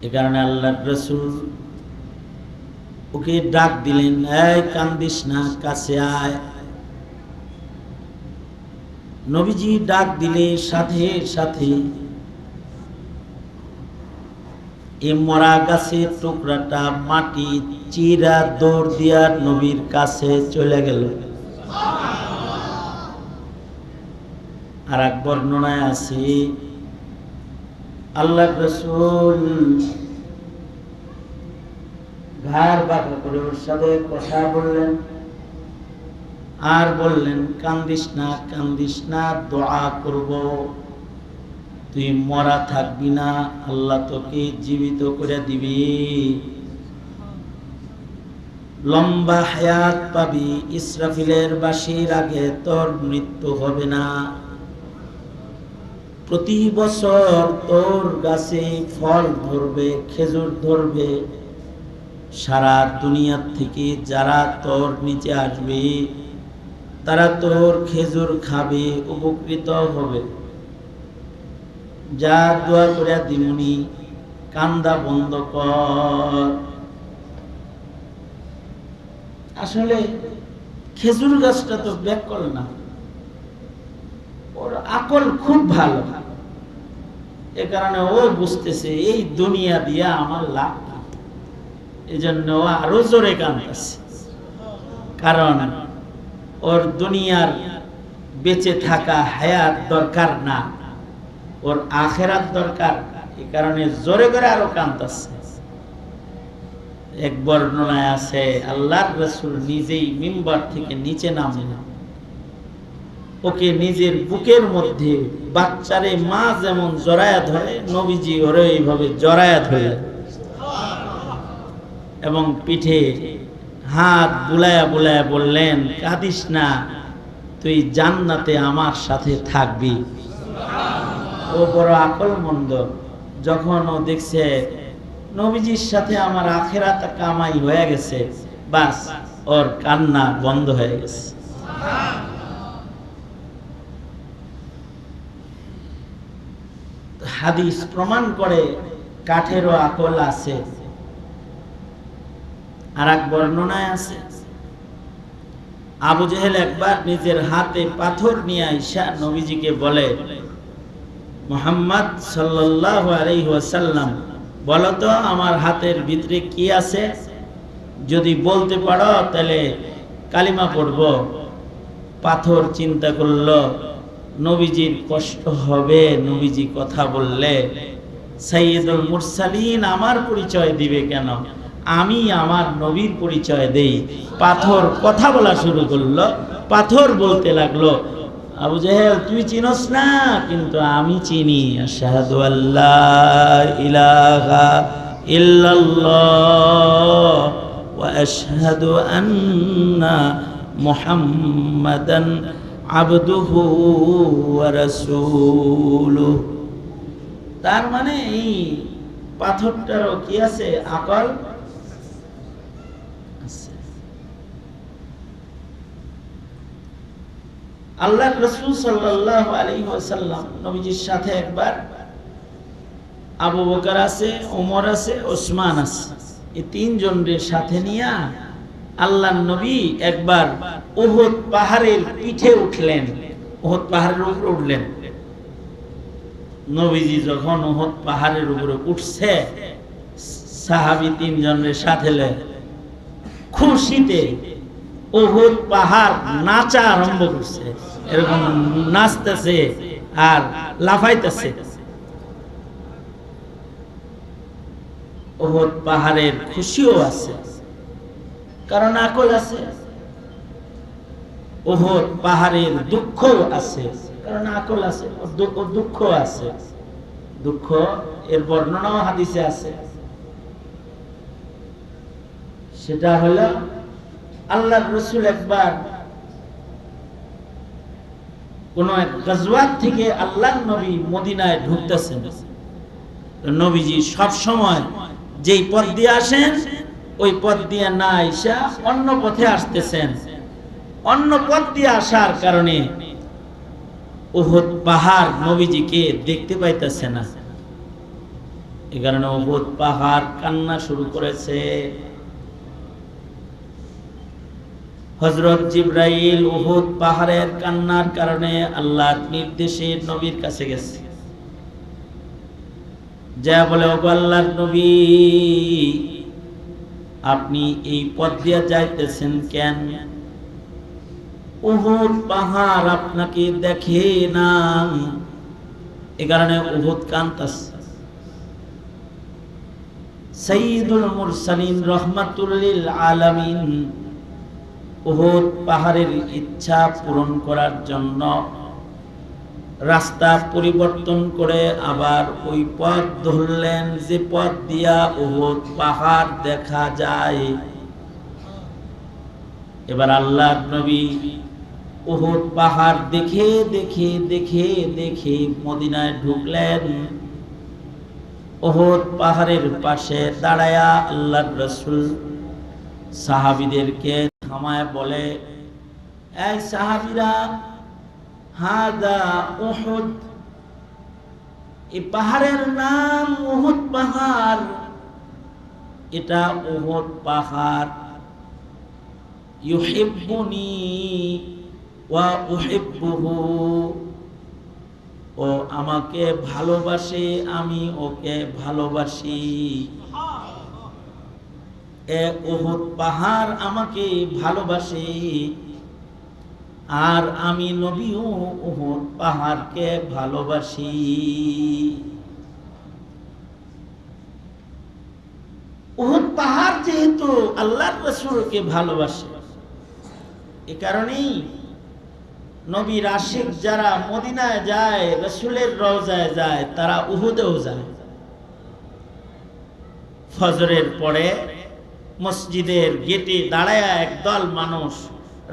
এ কারণে আল্লাহর রাসূল ওকে ডাক দিলেন, এই কান্দিস না, কাছে আয়। নবীজি ডাক দিলে সাথে সাথে এই মরা গাছের টুকরাটা মাটি চিরা দৌড় দিয়া নবীর কাছে চলে গেল। আর এক বর্ণনায় আছে আল্লাহর রাসূল ঘাড় বাঁকা করে ওর সাথে কথা বললেন আর বললেন, কান্দিস না, কান্দিস না, দোয়া করব, তুই মরা থাকবি না, আল্লাহ তোকে জীবিত করে দিবি, লম্বা হায়াত পাবি, ইসরাফিলের বাঁশির আগে তোর মৃত্যু হবে না, প্রতি বছর তোর গাছে ফল ধরবে, খেজুর ধরবে, সারা দুনিয়ার থেকে যারা তোর নিচে আসবে তারা তোর খেজুর খাবে, উপকৃত হবে। যা দোয়া করে দিমুনি, কান্দা বন্ধ কর। আসলে খেজুর গাছটা তো ব্যাকল না, ওর আকল খুব ভালো। এ কারণে ও বুঝতেছে এই দুনিয়া দিয়া আমার লাভ, এই জন্য ও আরো জোরে কাঁদতেছে। কারণ ওর দুনিয়ার বেঁচে থাকা হায়াত দরকার না, ওর আখেরাত দরকার। এই কারণে জোরে করে আরো কাঁদতেছে। এক বর্ণনায় আছে আল্লাহর রাসূল নিজেই মিম্বার থেকে নিচে নামলেন, ওকে নিজের বুকের মধ্যে, বাচ্চারে মা যেমন জড়ায়া ধরে নবীজি ওরে এইভাবে জড়ায়া ধরলেন এবং পিঠে হাত বুলায়া বুলায়া বললেন, কাঁদিস না, তুই জান্নাতে আমার সাথে থাকবি। ও বড় আকলমন্দ। যখন ও দেখছে নবীজির সাথে আমার আখিরাত কামাই হয়ে গেছে, বাস ওর কান্না বন্ধ হয়ে গেছে। হাদিস প্রমাণ করে কাঠেরও আকল আছে। আর এক বর্ণনায় আছে আবু জেহেল একবার নিজের হাতে পাথর নিয়ে আইসা নবীজিকে বলে, মুহাম্মদ সাল্লাল্লাহু আলাইহি ওয়াসাল্লাম, বলো তো আমার হাতের ভিতরে কি আছে, যদি বলতে পারো তাহলে কালিমা পড়ব। পাথর চিন্তা করলো নবীজির কষ্ট হবে, নবীজি কথা বললে সাইয়্যিদুল মুরসালিন আমার পরিচয় দিবে কেন, আমি আমার নবীর পরিচয় দেই। পাথর কথা বলা শুরু করলো, পাথর বলতে লাগলো, আবু জেহেল তুই চিনস না, কিন্তু আমি চিনি। আশহাদু আল্লা ইলাহা ইল্লাল্লাহ ওয়া আশহাদু আন্না মুহাম্মাদান আবদুহু ওয়া রাসূলুহু। তার মানে এই পাথরটারও কি আছে, আকল আছে। আল্লাহর রাসূল সাল্লাল্লাহু আলাইহি ওয়াসাল্লাম নবীজির সাথে একবার আবু বকর আছে, ওমর আছে, ওসমান আছে, এই তিনজনের সাথে নিয়ে আল্লাহর নবী একবার উহুদ পাহাড়ের পিঠে উঠলেন, উহুদ পাহাড়ের উপরে উঠলেন। নবীজি যখন উহুদ পাহাড়ের উপরে উঠছে, সাহাবী তিনজনের সাথে খুশিতে উহুদ পাহাড় নাচা আরম্ভ করছে, এরকম নাচতেছে আর লাফাইতেছে। উহুদ পাহাড়ের খুশিও আছে, কারণ আকল আছে। উহুদ পাহাড়ের দুঃখও আছে, কারণ আকল আছে, দুঃখ আছে। দুঃখ এর বর্ণনাও হাদিসে আছে। সেটা হলো আল্লাহর রাসূল একবার কোন এক গাজওয়াত থেকে আল্লাহর নবী মদিনায় ঢুকতেছেন। নবীজি সব সময় যেই পথ দিয়ে আসেন ওই পথ দিয়ে না আইসা অন্য পথে আসতেছেন। অন্য পথ দিয়ে আসার কারণে উহুদ পাহাড় নবীজিকে দেখতে পাইতেছে না। এ কারণে উহুদ পাহাড় কান্না শুরু করেছে। হযরত জিবরাইল উহুদ পাহাড়ের কান্নার কারণে আল্লাহর নির্দেশে নবীর কাছে গেছে, যা বলে, ওগো আল্লাহর নবী, আপনি এই পথ দিয়ে যাইতেছেন কেন? উহুদ পাহাড় আপনাকে দেখে না। এ কারণে উহুদ কাঁদতেছে। সাইয়্যিদুল মুরসালিন রাহমাতুল লিল আলামিন উহুদ পাহাড়ের ইচ্ছা পূরণ করার জন্য রাস্তা পরিবর্তন করে আবার ওই পথ ধরলেন যে পথ দিয়া উহুদ পাহাড় দেখা যায়। এবার আল্লাহর নবী উহুদ পাহাড় দেখে দেখে দেখে দেখে মদিনায় ঢুকলেন। উহুদ পাহাড়ের পাশে দাঁড়ায়া আল্লাহর রাসূল সাহাবীদেরকে থামায় বলে, এই সাহাবীরা, হাদা উহুদ, এই পাহাড়ের নাম উহুদ পাহাড়, এটা উহুদ পাহাড়। ইউহিব্বুনি ওয়া উহিব্বুহু, ও আমাকে ভালোবাসে, আমি ওকে ভালোবাসি। এ উহুদ পাহাড় আমাকে ভালোবাসে, আর আমি নবীও উহুদ পাহাড়কে ভালোবাসি। উহুদ পাহাড় যেহেতু আল্লাহর রাসূলকে ভালোবাসে, এ কারণেই নবীর আশিক যারা মদিনায় যায়, রাসূলের রওজায় যায়, তারা উহুদেও যায়। ফজরের পরে মসজিদের গেটে দাঁড়ায়া একদল মানুষ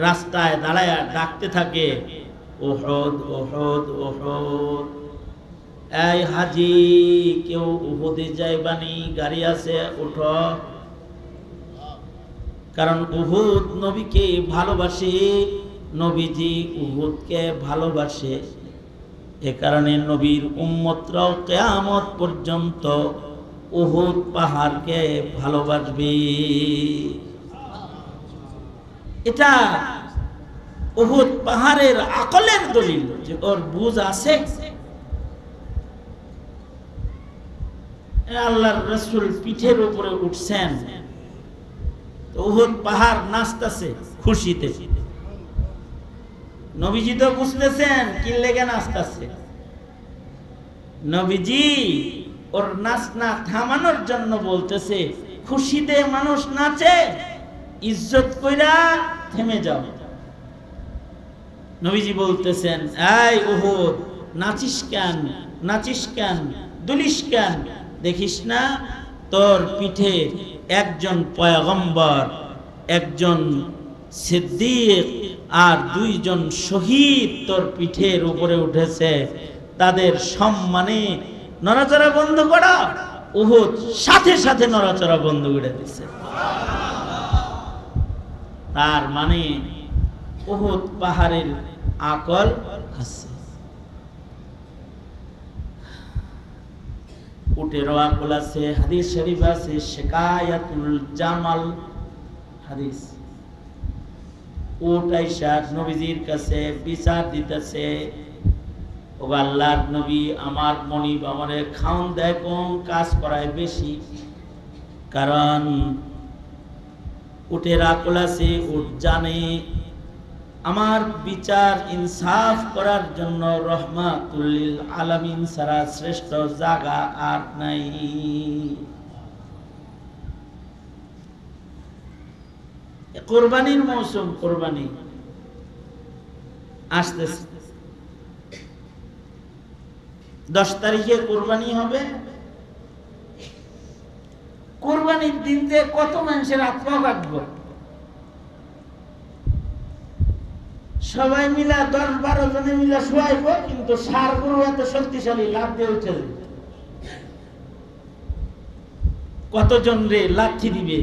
রাস্তায় দাঁড়ায়া ডাকতে থাকে, উহুদ উহুদ উহুদ, এই হাজি, কেউ উহুদে যাইবানি? গাড়ি আছে, উঠো। কারণ উহুদ নবীকে ভালোবাসে, নবীজি উহুদকে ভালোবাসে। এ কারণে নবীর উম্মতরাও কিয়ামত পর্যন্ত উহুদ পাহাড়কে ভালোবাসবে। এটা উহুদ পাহাড়ের আকলের দলিল যে ওর বুঝ আছে। আল্লাহর রাসূল পিঠের উপরে উঠছেন, উহুদ পাহাড় নাচতেছে খুশিতে। নবীজি তো বুঝতেছেন কি লেগে নাচতেছে। নবীজি ওর নাচ না থামানোর জন্য বলতেছে, খুশিতে মানুষ নাচে, ইজ্জত কইরা থেমে যাও। নবীজি বলতেছেন, এই উহুদ, নাচিস কেন, নাচিস কেন, দুলিস কেন? দেখিস না তোর পিঠে একজন পয়গম্বর, একজন সিদ্দিক আর দুইজন শহীদ তোর পিঠের উপরে উঠেছে, তাদের সম্মানে নড়াচড়া বন্ধ করা। উহুদ সাথে সাথে নড়াচড়া বন্ধ করে দিচ্ছে। তার মানে উহুদ পাহাড়ের আকল আছে। উটেরও আকল আছে। হাদিস শরীফ আছে, শিকায়াতুল জামাল হাদিস। উট আইসা নবীজির কাছে বিচার দিতেছে, ও আল্লাহর নবী, আমার মনিব আমারে খাওন দেয় কম, কাজ করায় বেশি। কারণ উটের আকল আছে, উট জানে আমার বিচার ইনসাফ করার জন্য রহমাতুল লিল আলামিন ছাড়া শ্রেষ্ঠ জায়গা আর নাই। কোরবানির মৌসুম, কোরবানি আসতেছে। 10 তারিখে কোরবানি হবে। কোরবানির দিন যে কত মানুষের আত্মা কাটবো, সবাই মিলা 10-12 জনে মিলা শুয়াইব, কিন্তু ষাঁড় গরু এত শক্তিশালী, লাফ দিয়ে উঠে যাবে। কতজন রে লাঠি দিবে।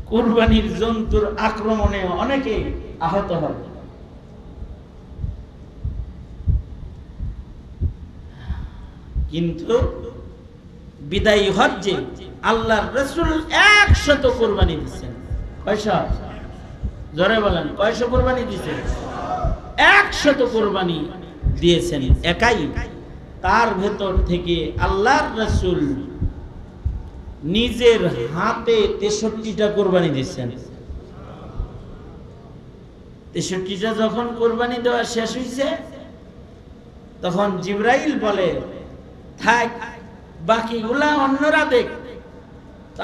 কুরবানির জন্তুর আক্রমণে অনেকে আহত হবে। কিন্তু বিদায়ী হজ্জে আল্লাহর রাসূল 100 কুরবানি দিয়েছেন। কয়শো? জোরে বলেন, কয়শো কুরবানি দিয়েছেন? 100 কুরবানি দিয়েছেন একাই। তার ভেতর থেকে আল্লাহর রাসূল নিজের হাতে 63টা কুরবানি দিয়েছেন। 63টা যখন কুরবানি দেওয়া শেষ হয়েছে, তখন জিবরাইল বলে, থাক, বাকিগুলা অন্যরা দেখ।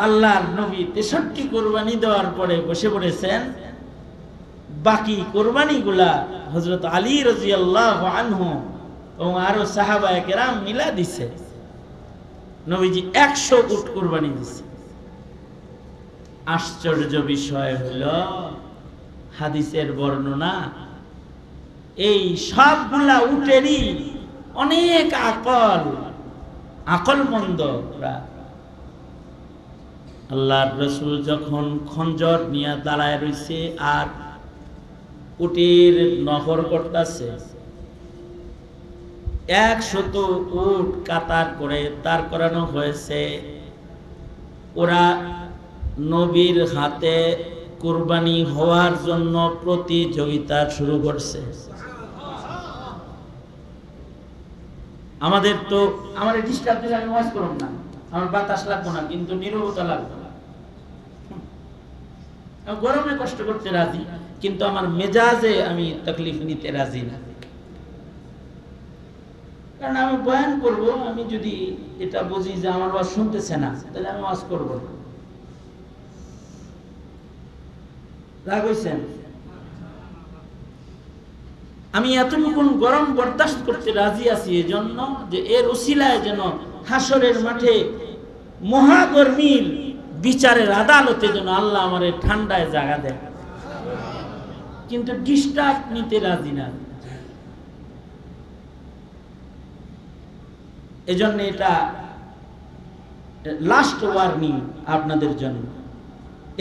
আল্লাহর নবী 63 কুরবানি দেওয়ার পরে বসে পড়েছেন। বাকি কুরবানিগুলা হযরত আলী রাদিয়াল্লাহু আনহু এবং আরো সাহাবায়ে কেরাম মিলা দিছে। নবীজি 100 উট কুরবানি দিছে। আশ্চর্য বিষয় হলো হাদিসের বর্ণনা, এই সবগুলা উটেরই অনেক আকলমন্দরা। আল্লাহর রাসূল যখন খঞ্জর নিয়ে দাঁড়ায় রইছে আর উটের নহর করতেছে, 100 উট কাতার করে দাঁড় করানো হয়েছে। ওরা নবীর হাতে কুরবানি হওয়ার জন্য প্রতিযোগিতা শুরু করছে। আমাদের তো আমার ডিস্টার্ব দিলে আমি ওয়াজ করব না, আমার বাতাস লাগবে না, কিন্তু নীরবতা লাগবে না। গরমে কষ্ট করতে রাজি, কিন্তু আমার মেজাজে আমি তকলিফ নিতে রাজি না। কারণ আমি বয়ান করব, আমি যদি এটা বুঝি যে আমার ওয়াজ শুনতেছে না, তাহলে আমি ওয়াজ করব না। রাগ হইছেন? আমি এতটুকু গরম বরদাস্ত করতে রাজি আছি এজন্য যে এর উসিলায় যেন হাসরের মাঠে মহাগর্মীর বিচারের আদালতে যেন আল্লাহ আমারে ঠান্ডায় জায়গা দেয়, কিন্তু ডিস্টার্ব নিতে রাজি না। এজন্য এটা লাস্ট ওয়ার্নিং আপনাদের জন্য।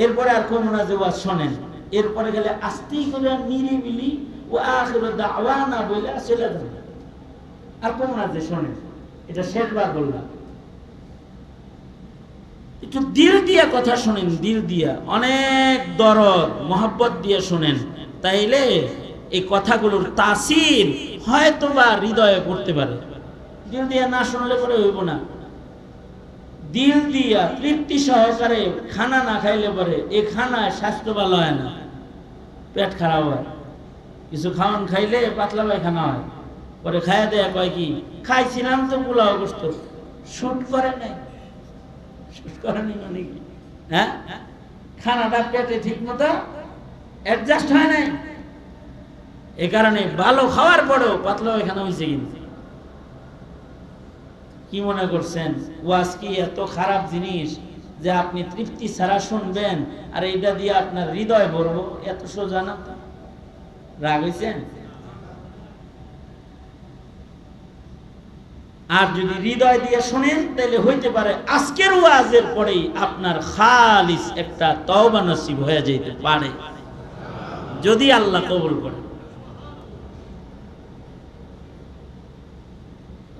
এরপরে আর কোন না যে ওয়াজ শোনেন, এরপরে গেলে আস্তেই করে নিরিবিলি ও আখিরু দাওয়ানা বলে চলে যাবে। আর কোন না যে শোনেন, এটা শেষবার বললাম। একটু দিল দিয়া কথা শোনেন, দিল দিয়া, অনেক দরদ মোহাব্বত দিয়ে শোনেন, তাইলে এই কথাগুলোর তাসির হয়তোবা হৃদয়ে পড়তে পারে। দিল দিয়া না শুনলে পরে হইব না। দিল দিয়া তৃপ্তি সহকারে খানা না খাইলে পরে এই খানায় স্বাস্থ্য ভালো হয় না, পেট খারাপ হয়। কিছু খাওয়ান খাইলে পাতলা পায়খানা হয়, পরে খাইয়া দেয়া কয় কি খাইছিলাম তো পোলাও গোস্ত, শুট করে নাই। শুট করে নি মানে কি? হ্যাঁ, খানাটা পেটে ঠিক মতো অ্যাডজাস্ট হয় নাই, এ কারণে ভালো খাওয়ার পরেও পাতলা পায়খানা হয়েছে। কিন্তু কি মনে করছেন ওয়াজ কি এত খারাপ জিনিস যে আপনি তৃপ্তি ছাড়া শুনবেন আর এইটা দিয়ে আপনার হৃদয় ভরবো? এত সোজা না। রাগ হয়েছেন? আর যদি হৃদয় দিয়ে শুনেন তাহলে হইতে পারে আজকের ওয়াজের পরেই আপনার খালিস একটা তওবা নসিব হয়ে যেতে পারে, যদি আল্লাহ কবুল করে।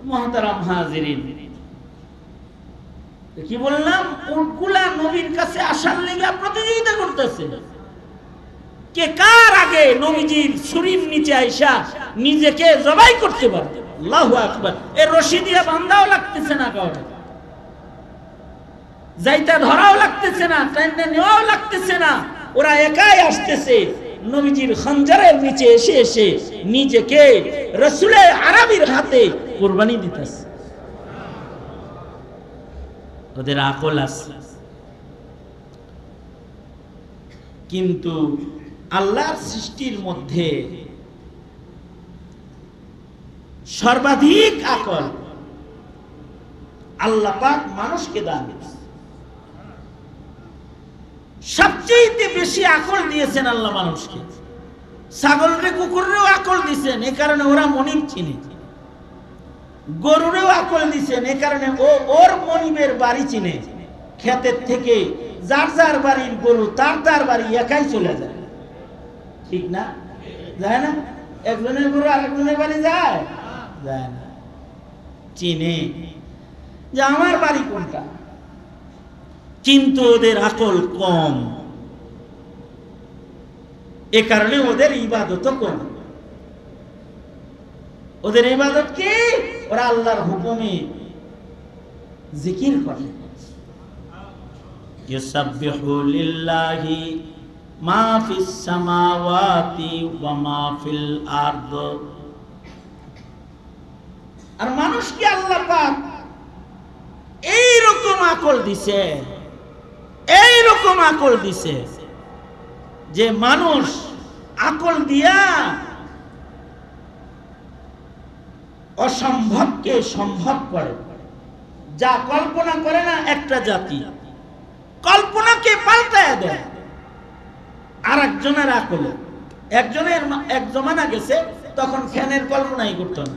মুহতারাম হাজিরিন, কি বললাম? উটগুলা নবীর কাছে আসার লেগে প্রতিযোগিতা করতেছে, কে কার আগে নবীজির ছুরির নিচে আইসা নিজেকে জবাই করতে পারে। আল্লাহু আকবার। এর রশি দিয়ে বান্ধাও লাগতেছে না, কাউকে যাইতা ধরাও লাগতেছে না, টাইনে নেওয়াও লাগতেছে না। ওরা একাই আসতেছে নবীজির খঞ্জরের নিচে এসে এসে নিজেকে রাসূলে আরবির হাতে কুরবানি দিতেছে। ওদের আকল আছে, কিন্তু আল্লাহর সৃষ্টির মধ্যে সর্বাধিক আকল আল্লাহ পাক মানুষকে দান দিয়েছেন। সবচেয়ে বেশি আকল দিয়েছেন আল্লাহ মানুষকে। ছাগলরে কুকুরেও আকল দিয়েছেন, এই কারণে ওরা মনিব চিনে। গরুরেও আকল দিয়েছেন, এই কারণে ও ওর মনিবের বাড়ি চিনে। ক্ষেতের থেকে যার যার বাড়ির গরু তার তার বাড়ি একাই চলে যায়, ঠিক না? যায় না? একজনের গরু আরেকজনের বাড়ি যায়? যায় না। চিনে যে আমার বাড়ি কোনটা, কিন্তু ওদের আকল কম, এ কারণে ওদের ইবাদত কম। ওদের ইবাদত কি? ওরা আল্লাহর হুকুমে জিকির করে। ইউসাব্বিহু লিল্লাহি মা ফিস সামাওয়াতি ওয়া মা ফিল আরদ। আর মানুষকে আল্লাহ পাক এইরকম আকল দিছে, এইরকম আকল দিছে যে মানুষ আকল দিয়া অসম্ভবকে সম্ভব করে। যা কল্পনা করে না একটা জাতি, কল্পনাকে পাল্টায় দেয় আর একজনের আকলে। একজনের এক জমানা গেছে তখন ফ্যানের কল্পনাই করতো না,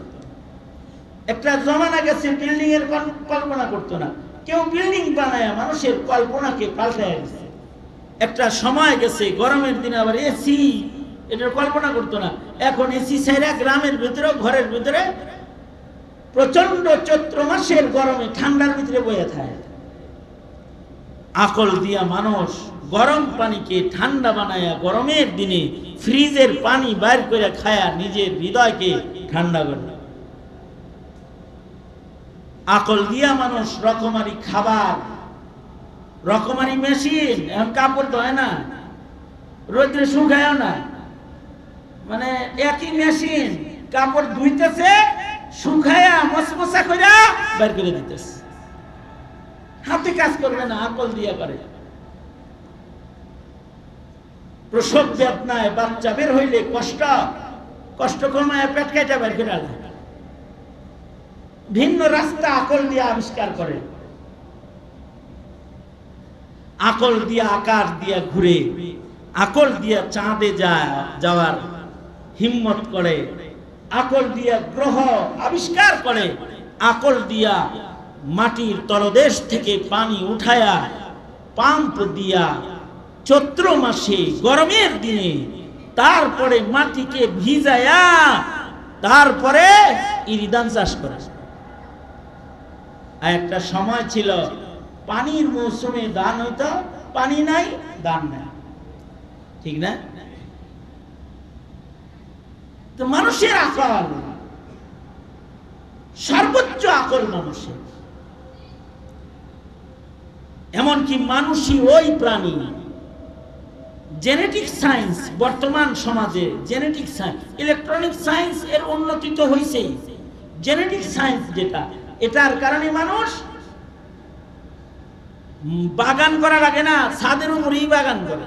একটা জমানা গেছে বিল্ডিং এর কল্পনা করতো না, কেউ বিল্ডিং বানায় মানুষের কল্পনাকে পাল্টায় গেছে। একটা সময় গেছে গরমের দিনে আবার এসি, এটার কল্পনা করতো না, এখন এসি ছাইরা গ্রামের ভিতরে ঘরের ভিতরে প্রচন্ড চৈত্র মাসের গরমে ঠান্ডার ভিতরে বয়ে থাকে। আকল দিয়া মানুষ গরম পানিকে ঠান্ডা বানায়া গরমের দিনে ফ্রিজের পানি বাইর করে খায়া নিজের হৃদয়কে ঠান্ডা করে। আকল দিয়া মানুষ রকমারি খাবার, রকমারি মেশিন, এখন কাপড় ধোয় না, রোদ্রে শুকায়ও না, মানে একই মেশিন কাপড় ধুইতেছে, শুকায়া মশমশা করে বের করে দিতেছে। হাতে কাজ করবে না, আকল দিয়া করে। প্রসব বেদনায় বাচ্চা বের হইলে কষ্ট, কষ্ট কমায় পেট কাটা বের করে আনে। ভিন্ন রাস্তা আকল দিয়া আবিষ্কার করে, আকল দিয়া আকাশ দিয়া ঘুরে, আকল দিয়া চাঁদে যাওয়ার হিম্মত করে, আকল দিয়া গ্রহ আবিষ্কার করে, আকল দিয়া মাটির তলদেশ থেকে পানি উঠায়া পাম্প দিয়া চৈত্র মাসে গরমের দিনে তারপরে মাটিকে ভিজায়া তারপরে ইরিধান চাষ করে। আর একটা সময় ছিল পানির মৌসুমে ধান হইতো, পানি নাই ধান নাই, ঠিক না? তো মানুষের আকল, সর্বোচ্চ আকল মানুষের। এমনকি মানুষই ওই প্রাণী। জেনেটিক সায়েন্স বর্তমান সমাজে, জেনেটিক সায়েন্স, ইলেকট্রনিক সায়েন্স এর উন্নতি তো হয়েছেই, জেনেটিক সায়েন্স যেটা, এটার কারণে মানুষ বাগান করা লাগে না, ছাদের উপরেই বাগান করে।